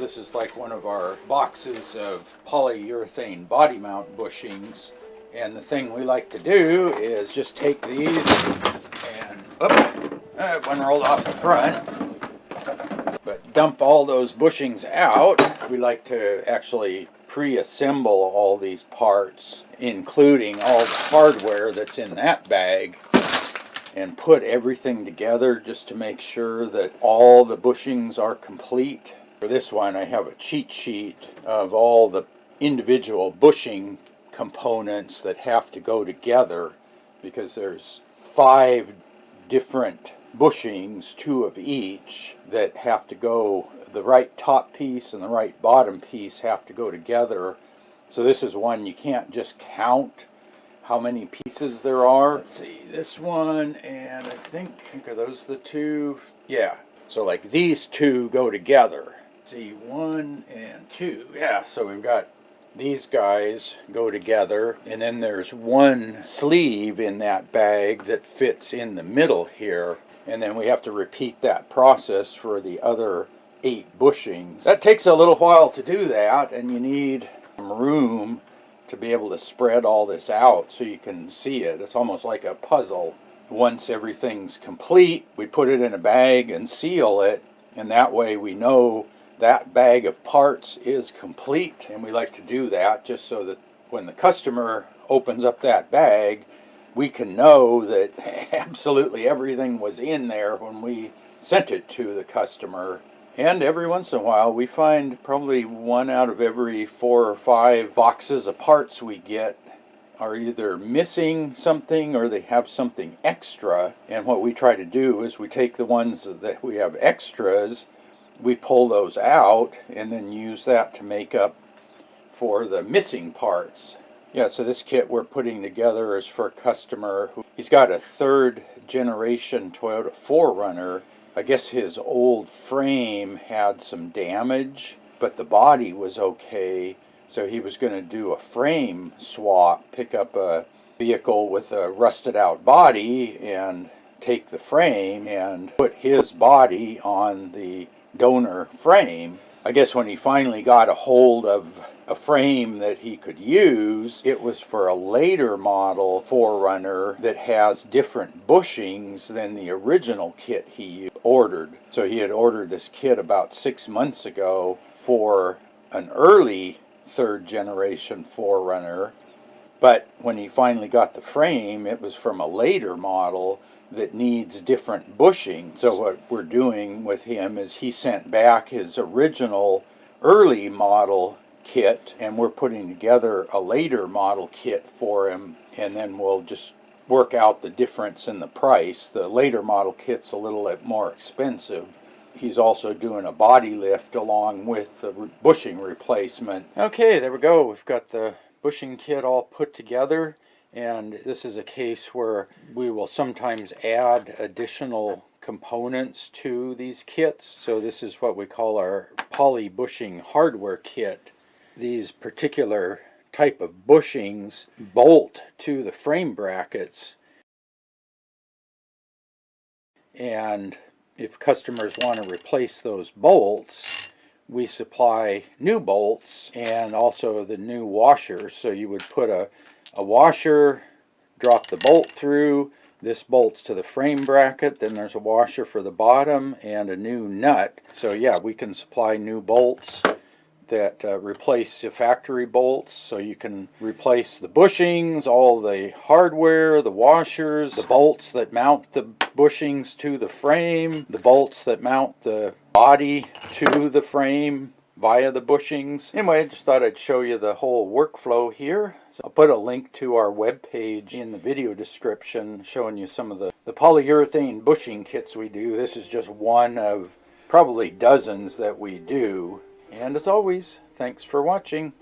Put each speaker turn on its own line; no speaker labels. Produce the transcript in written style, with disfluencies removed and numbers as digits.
This is like one of our boxes of polyurethane body mount bushings. And the thing we like to do is just take these and, one rolled off the front. But dump all those bushings out. We like to actually pre-assemble all these parts, including all the hardware that's in that bag, and put everything together just to make sure that all the bushings are complete. For this one, I have a cheat sheet of all the individual bushing components that have to go together, because there's 5 different bushings, 2 of each, that have to go, the right top piece and the right bottom piece have to go together. So this is one you can't just count how many pieces there are. Let's see, this one, and I think are those the 2? Yeah, so like these 2 go together. Let's see, 1 and 2. Yeah, so we've got these guys go together, and then there's 1 sleeve in that bag that fits in the middle here, and then we have to repeat that process for the other 8 bushings. That takes a little while to do that, and you need some room to be able to spread all this out so you can see it. It's almost like a puzzle. Once everything's complete, we put it in a bag and seal it, and that way we know that bag of parts is complete. And we like to do that just so that when the customer opens up that bag, we can know that absolutely everything was in there when we sent it to the customer. And every once in a while we find probably 1 out of every 4 or 5 boxes of parts we get are either missing something or they have something extra. And what we try to do is we take the ones that we have extras, we pull those out and then use that to make up for the missing parts. Yeah, so this kit we're putting together is for a customer who, he's got a 3rd generation Toyota 4Runner. I guess his old frame had some damage, but the body was okay. So he was going to do a frame swap, pick up a vehicle with a rusted out body and take the frame and put his body on the donor frame. I guess when he finally got a hold of a frame that he could use, it was for a later model 4Runner that has different bushings than the original kit he ordered. So he had ordered this kit about 6 months ago for an early 3rd generation 4Runner, but when he finally got the frame, it was from a later model that needs different bushings. So what we're doing with him is he sent back his original early model kit, and we're putting together a later model kit for him, and then we'll just work out the difference in the price. The later model kit's a little bit more expensive. He's also doing a body lift along with the bushing replacement. Okay, there we go. We've got the bushing kit all put together. And this is a case where we will sometimes add additional components to these kits. So this is what we call our poly bushing hardware kit. These particular type of bushings bolt to the frame brackets. And if customers want to replace those bolts, we supply new bolts and also the new washers. So you would put a washer, drop the bolt through, this bolts to the frame bracket, then there's a washer for the bottom and a new nut. So yeah, we can supply new bolts that replace the factory bolts, so you can replace the bushings, all the hardware, the washers, the bolts that mount the bushings to the frame, the bolts that mount the body to the frame via the bushings. Anyway, I just thought I'd show you the whole workflow here. So I'll put a link to our webpage in the video description showing you some of the polyurethane bushing kits we do. This is just one of probably dozens that we do. And as always, thanks for watching.